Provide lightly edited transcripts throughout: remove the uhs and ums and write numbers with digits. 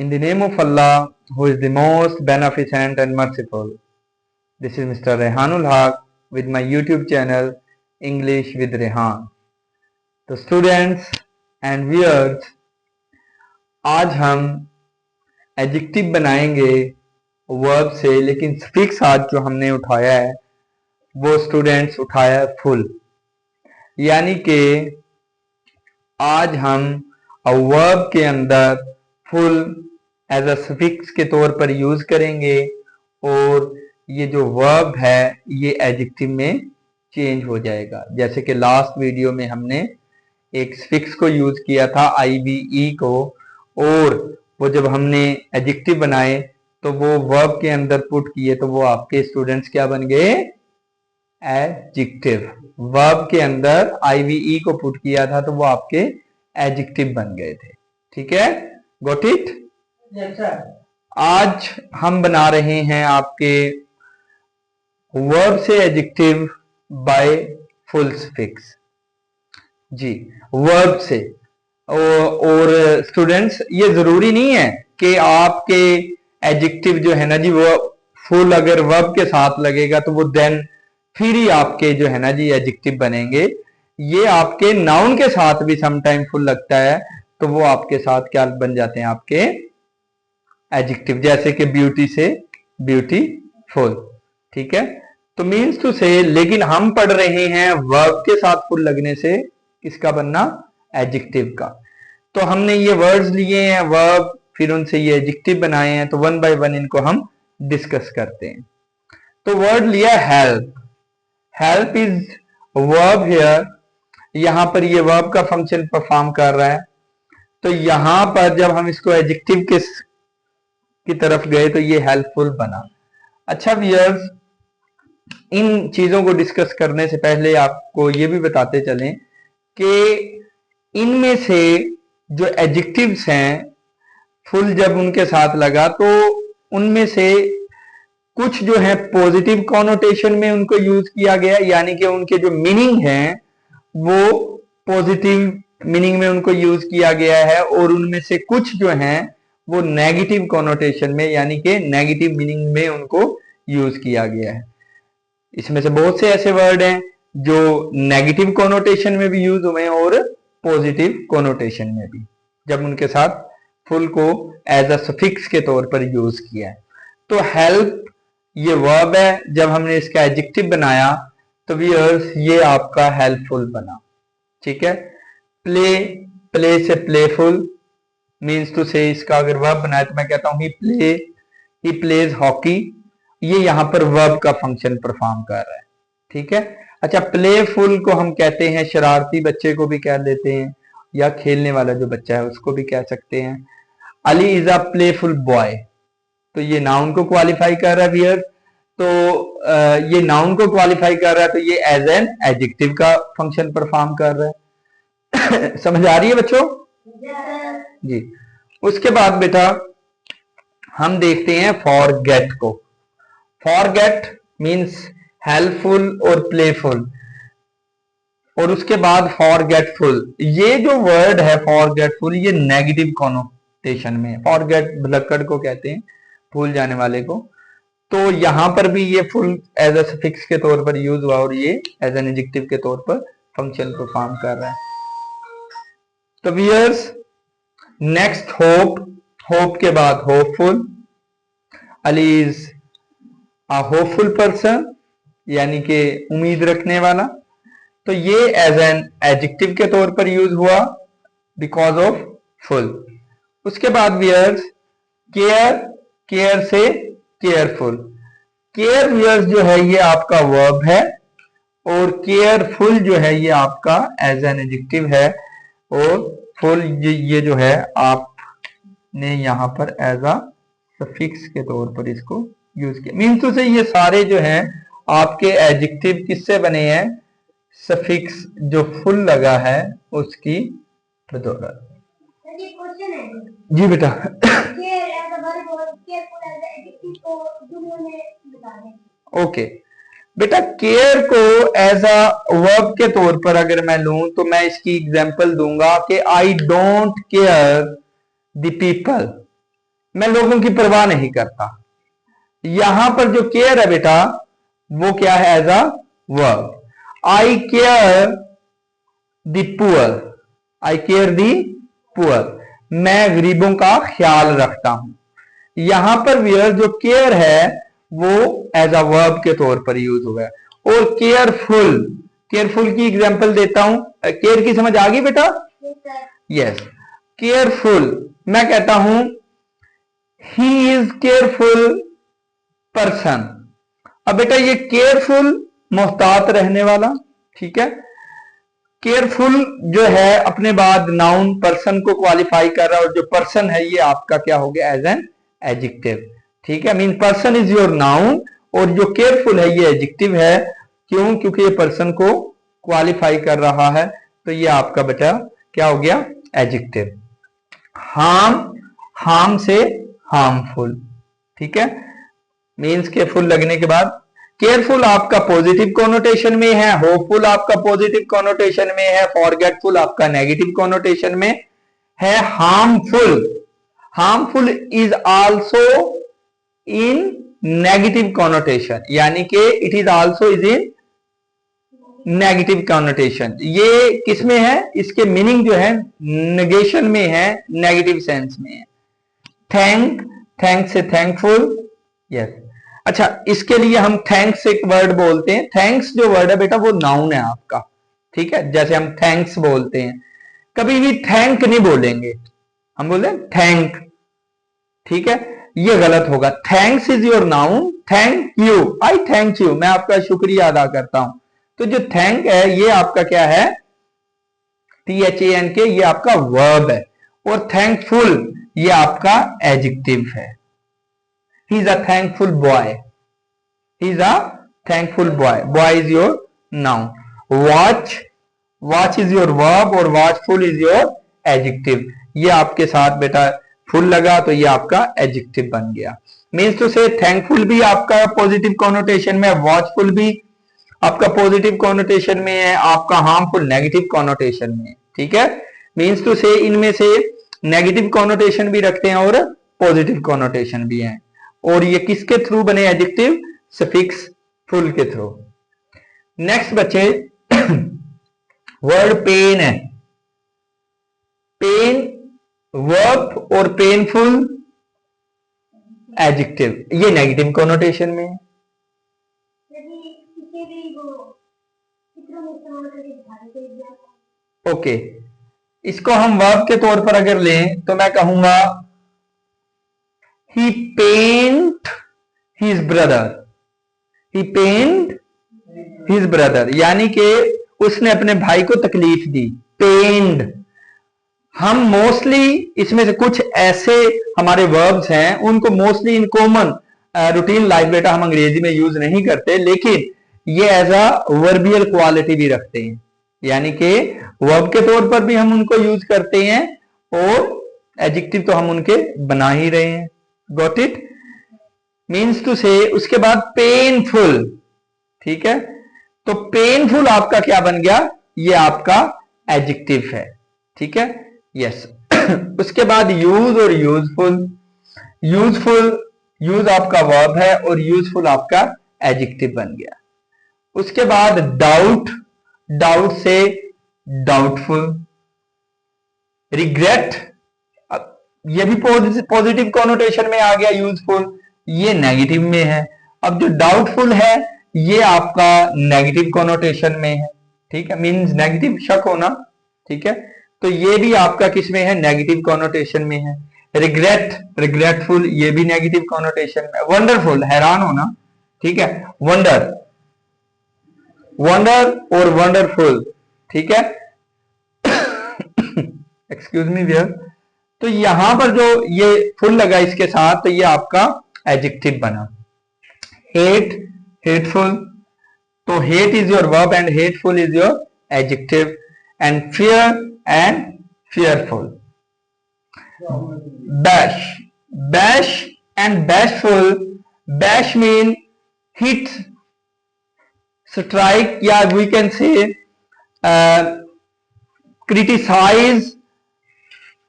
In the name of Allah, who is the most beneficent and merciful. This is Mr. Rehanul Haq with my YouTube channel English with Rehan. तो students and viewers, आज हम adjective बनाएंगे verb से, लेकिन suffix आज जो हमने उठाया है वो स्टूडेंट्स उठाया है फुल, यानी कि आज हम वर्ब के अंदर फुल एज अ सफिक्स के तौर पर यूज करेंगे और ये जो वर्ब है ये एडजेक्टिव में चेंज हो जाएगा। जैसे कि लास्ट वीडियो में हमने एक सफिक्स को यूज किया था IVE को, और वो जब हमने एडजेक्टिव बनाए तो वो वर्ब के अंदर पुट किए तो वो आपके स्टूडेंट्स क्या बन गए? एडजेक्टिव। वर्ब के अंदर IVE को पुट किया था तो वो आपके एडजेक्टिव बन गए थे। ठीक है, गॉट इट? Yes sir. आज हम बना रहे हैं आपके वर्ब से एडजेक्टिव बाय फुल सफिक्स। जी, वर्ब से। और स्टूडेंट्स, ये जरूरी नहीं है कि आपके एडजेक्टिव जो है ना जी वो फुल अगर वर्ब के साथ लगेगा तो वो देन फिर ही आपके जो है ना जी एडजेक्टिव बनेंगे। ये आपके नाउन के साथ भी समटाइम फुल लगता है तो वो आपके साथ क्या बन जाते हैं? आपके एडजेक्टिव। जैसे कि ब्यूटी से ब्यूटीफुल। ठीक है, तो मीन्स टू से, लेकिन हम पढ़ रहे हैं वर्ब के साथ फुल लगने से किसका बनना? एडजेक्टिव का। तो हमने ये वर्ड्स लिए हैं वर्ब, फिर उनसे ये एडजेक्टिव बनाए हैं, तो वन बाय वन इनको हम डिस्कस करते हैं। तो वर्ड लिया help. Help is verb here. यहां पर ये वर्ब का फंक्शन परफॉर्म कर रहा है, तो यहां पर जब हम इसको एडजेक्टिव की तरफ गए तो ये हेल्पफुल बना। अच्छा व्यूअर्स, इन चीजों को डिस्कस करने से पहले आपको ये भी बताते चलें कि इनमें से जो एडजेक्टिव्स हैं फुल जब उनके साथ लगा तो उनमें से कुछ जो है पॉजिटिव कॉनोटेशन में उनको यूज किया गया, यानी कि उनके जो मीनिंग हैं वो पॉजिटिव मीनिंग में उनको यूज किया गया है, और उनमें से कुछ जो हैं वो नेगेटिव कॉनोटेशन में यानी कि नेगेटिव मीनिंग में उनको यूज किया गया है। इसमें से बहुत से ऐसे वर्ड हैं जो नेगेटिव कॉनोटेशन में भी यूज हुए हैं और पॉजिटिव कॉनोटेशन में भी, जब उनके साथ फुल को एज अ सफिक्स के तौर पर यूज किया है। तो हेल्प ये वर्ब है, जब हमने इसका एडजेक्टिव बनाया तो व्यूअर्स ये आपका हेल्पफुल बना। ठीक है, प्ले, प्ले से प्लेफुल मीन्स टू से, इसका अगर वर्ब बनाए तो मैं कहता हूं ही प्लेज हॉकी। ये यहां पर वर्ब का फंक्शन परफॉर्म कर रहा है। ठीक है, अच्छा, प्लेफुल को हम कहते हैं शरारती बच्चे को भी कह देते हैं, या खेलने वाला जो बच्चा है उसको भी कह सकते हैं। Ali is a playful boy, तो ये नाउन को क्वालिफाई कर रहा है व्यूअर। तो ये नाउन को क्वालिफाई कर रहा है तो ये एज एन एडजेक्टिव का फंक्शन परफॉर्म कर रहा है। समझ आ रही है बच्चों? जी। उसके बाद बेटा हम देखते हैं फॉरगेट को। फॉरगेट मीन्स हेल्पफुल और प्लेफुल, और उसके बाद फॉरगेटफुल। ये जो वर्ड है फॉरगेटफुल ये नेगेटिव कॉनोटेशन में, फॉरगेट भुलक्कड़ को कहते हैं, भूल जाने वाले को। तो यहां पर भी ये फुल एज अ सफिक्स के तौर पर यूज हुआ और ये एज एन एडजेक्टिव के तौर पर फंक्शन परफॉर्म कर रहा है। तो व्यूअर्स, नेक्स्ट होप। होप के बाद hopeful. Ali is a hopeful person, यानी कि उम्मीद रखने वाला। तो ये एज एन एडजेक्टिव के तौर पर यूज हुआ बिकॉज ऑफ फुल। उसके बाद व्यूअर्स केयर, केयर से केयरफुल। केयर व्यूअर्स जो है ये आपका वर्ब है, और केयरफुल जो है ये आपका एज एन एडजेक्टिव है, और फुल ये जो है आपने यहां पर एज अ सफिक्स के तौर पर इसको यूज किया। मीन्स टू से ये सारे जो हैं आपके एडजेक्टिव किससे बने हैं? सफिक्स जो फुल लगा है उसकी बदौलत। जी बेटा। ओके बेटा, केयर को एज अ वर्ब के तौर पर अगर मैं लूं तो मैं इसकी एग्जांपल दूंगा कि I don't care the people. मैं लोगों की परवाह नहीं करता। यहां पर जो केयर है बेटा वो क्या है, as a verb. I care the poor, I care the poor, मैं गरीबों का ख्याल रखता हूं। यहां पर वेयर जो केयर है वो एज अ वर्ब के तौर पर यूज हुआ है। और केयरफुल, केयरफुल की एग्जांपल देता हूं। केयर की समझ आ गई बेटा? यस, केयरफुल मैं कहता हूं ही इज केयरफुल पर्सन। अब बेटा ये केयरफुल मोहतात रहने वाला, ठीक है। केयरफुल जो है अपने बाद नाउन पर्सन को क्वालिफाई कर रहा है, और जो पर्सन है ये आपका क्या हो गया, एज एन एडजेक्टिव, ठीक है। Mean person is your noun और जो केयरफुल है ये एडजेक्टिव है। क्यों? क्योंकि ये पर्सन को क्वालिफाई कर रहा है, तो ये आपका बेटा क्या हो गया, एडजेक्टिव। हार्म, हार्म से हार्मफुल, ठीक है। मीन्स के फुल लगने के बाद केयरफुल आपका पॉजिटिव कॉनोटेशन में है, होपफुल आपका पॉजिटिव कॉनोटेशन में है, फॉरगेटफुल आपका नेगेटिव कॉनोटेशन में है। Harmful, harmful is also in negative connotation, यानी कि it is also is in negative connotation. ये किसमें है, इसके मीनिंग जो है नेगेशन में है, नेगेटिव सेंस में है। थैंक, थैंक से थैंकफुल, यस। अच्छा, इसके लिए हम थैंक्स एक वर्ड बोलते हैं। थैंक्स जो वर्ड है बेटा वो नाउन है आपका, ठीक है। जैसे हम थैंक्स बोलते हैं, कभी भी थैंक नहीं बोलेंगे, हम बोले थैंक, ठीक है। ये गलत होगा। Thanks is your noun, thank you, I thank you, मैं आपका शुक्रिया अदा करता हूं। तो जो थैंक है ये आपका क्या है, THANK, ये आपका वर्ब है। और थैंकफुल ये आपका एडजेक्टिव है। He is a thankful boy, he is a thankful boy, boy is your noun. Watch, watch is your verb और वॉचफुल इज योर एडजेक्टिव। ये आपके साथ बेटा फुल लगा तो ये आपका एडजेक्टिव बन गया। मीन्स टू से थैंकफुल भी आपका पॉजिटिव कॉनोटेशन में, वॉचफुल भी आपका पॉजिटिव कॉनोटेशन में है, आपका हार्मफुल नेगेटिव कॉनोटेशन में, ठीक है। मीन्स टू से इनमें से नेगेटिव कॉनोटेशन भी रखते हैं और पॉजिटिव कॉनोटेशन भी है। और ये किसके थ्रू बने एडजेक्टिव, सफिक्स फुल के थ्रू। नेक्स्ट बच्चे वर्ड पेन है। पेन वर्ब और पेनफुल एडजेक्टिव, ये नेगेटिव कॉनोटेशन में है। ओके, इसको हम वर्ब के तौर पर अगर लें तो मैं कहूंगा ही पेंट हिज ब्रदर, ही पेंट हिज ब्रदर, यानी कि उसने अपने भाई को तकलीफ दी। पेंड, हम मोस्टली इसमें से कुछ ऐसे हमारे वर्ब्स हैं उनको mostly in common routine life बेटा हम अंग्रेजी में यूज नहीं करते, लेकिन ये एज अ वर्बियल क्वालिटी भी रखते हैं, यानी कि वर्ब के तौर पर भी हम उनको यूज करते हैं और एडजेक्टिव तो हम उनके बना ही रहे हैं। Got it? मीन्स टू से उसके बाद पेनफुल, ठीक है। तो पेनफुल आपका क्या बन गया, ये आपका एडजेक्टिव है, ठीक है। यस उसके बाद यूज और यूजफुल। यूजफुल, यूज आपका वर्ब है और यूजफुल आपका एडजेक्टिव बन गया। उसके बाद डाउट, डाउट से डाउटफुल। रिग्रेट, ये भी पॉजिटिव कॉनोटेशन में आ गया, यूजफुल, ये नेगेटिव में है। अब जो डाउटफुल है ये आपका नेगेटिव कॉनोटेशन में है, ठीक है। मींस नेगेटिव, शक होना, ठीक है। तो ये भी आपका किस में है, नेगेटिव कॉनोटेशन में है। रिग्रेट, रिग्रेटफुल, ये भी नेगेटिव कॉनोटेशन में। वंडरफुल, हैरान होना, ठीक है। वंडर, वंडर और वंडरफुल, ठीक है। Excuse me wear. तो यहां पर जो ये फुल लगा इसके साथ, तो ये आपका एडजेक्टिव बना। हेट, हेटफुल, तो hate is your verb and hateful is your adjective. And fear and fearful. Bash, bash and bashful. Bash mean hit, strike, yeah, we can say criticize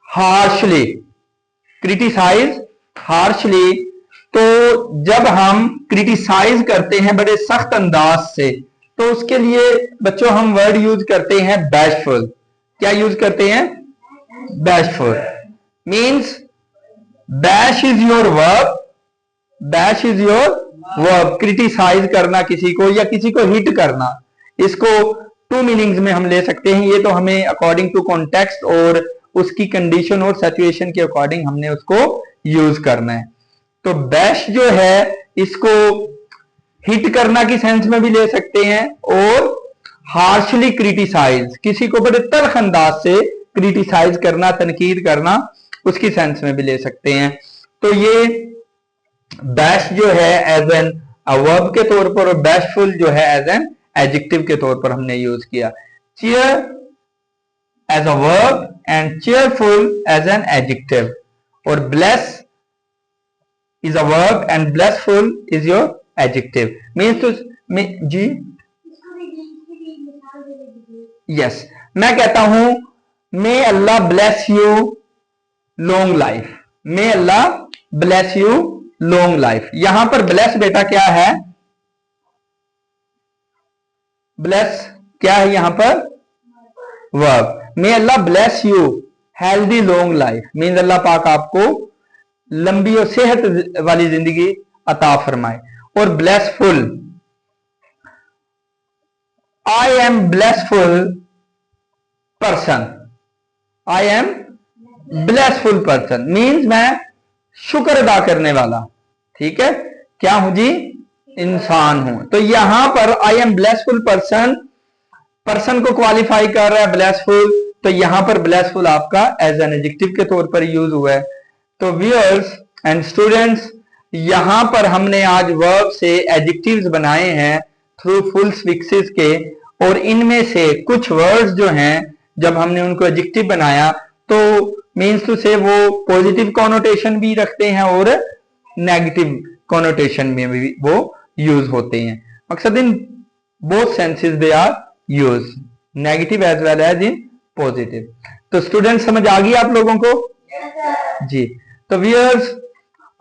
harshly, criticize harshly, तो जब हम criticise करते हैं बड़े सख्त अंदाज से, तो उसके लिए बच्चों हम वर्ड यूज करते हैं बैशफुल। क्या यूज करते हैं? Bashful. Means bash is your verb, bash is your verb, criticise करना किसी को या किसी को हिट करना। इसको टू मीनिंग्स में हम ले सकते हैं। ये तो हमें अकॉर्डिंग टू कॉन्टेक्स्ट और उसकी कंडीशन और सिचुएशन के अकॉर्डिंग हमने उसको यूज करना है। तो बैश जो है इसको हिट करना की सेंस में भी ले सकते हैं और हार्शली क्रिटिसाइज, किसी को बड़े तल्ख अंदाज से क्रिटिसाइज करना, तनकीद करना, उसकी सेंस में भी ले सकते हैं। तो ये बैश जो है एज एन वर्ब के तौर पर और बैशफुल जो है एज एन एडजेक्टिव के तौर पर हमने यूज किया। Cheer as a verb and cheerful as an adjective, और bless is a verb and blessful is your adjective. Means to जी yes, मैं कहता हूं may Allah bless you long life, may Allah bless you long life। यहां पर bless बेटा क्या है? bless क्या है यहां पर? verb। may Allah bless you healthy long life means अल्लाह पाक आपको लंबी और सेहत वाली जिंदगी अता फरमाए। और blessful, I am blessful person, I am blessful person means मैं शुक्र अदा करने वाला, ठीक है, क्या हूं जी? इंसान हूं। तो यहां पर I am blessful person, person को क्वालिफाई कर रहा है ब्लेसफुल, तो यहां पर ब्लेसफुल आपका एज एन एडजेक्टिव के तौर पर यूज हुआ है। तो व्यूअर्स एंड स्टूडेंट्स, यहां पर हमने आज वर्ब से एडजेक्टिव्स बनाए हैं थ्रू फुल फिक्सेस के, और इनमें से कुछ वर्ड्स जो हैं जब हमने उनको एडजेक्टिव बनाया तो मीन्स टू से वो पॉजिटिव कॉनोटेशन भी रखते हैं और नेगेटिव कॉनोटेशन में भी वो यूज होते हैं। मकसद in both senses they are use, negative as well as in positive. तो स्टूडेंट समझ आ गई आप लोगों को? जी। तो व्यूअर्स,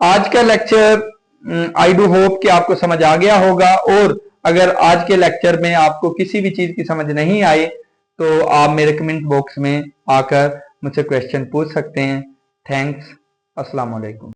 आज का लेक्चर आई डू होप कि आपको समझ आ गया होगा, और अगर आज के लेक्चर में आपको किसी भी चीज की समझ नहीं आई तो आप मेरे कमेंट बॉक्स में आकर मुझसे क्वेश्चन पूछ सकते हैं। थैंक्स, अस्सलाम वालेकुम।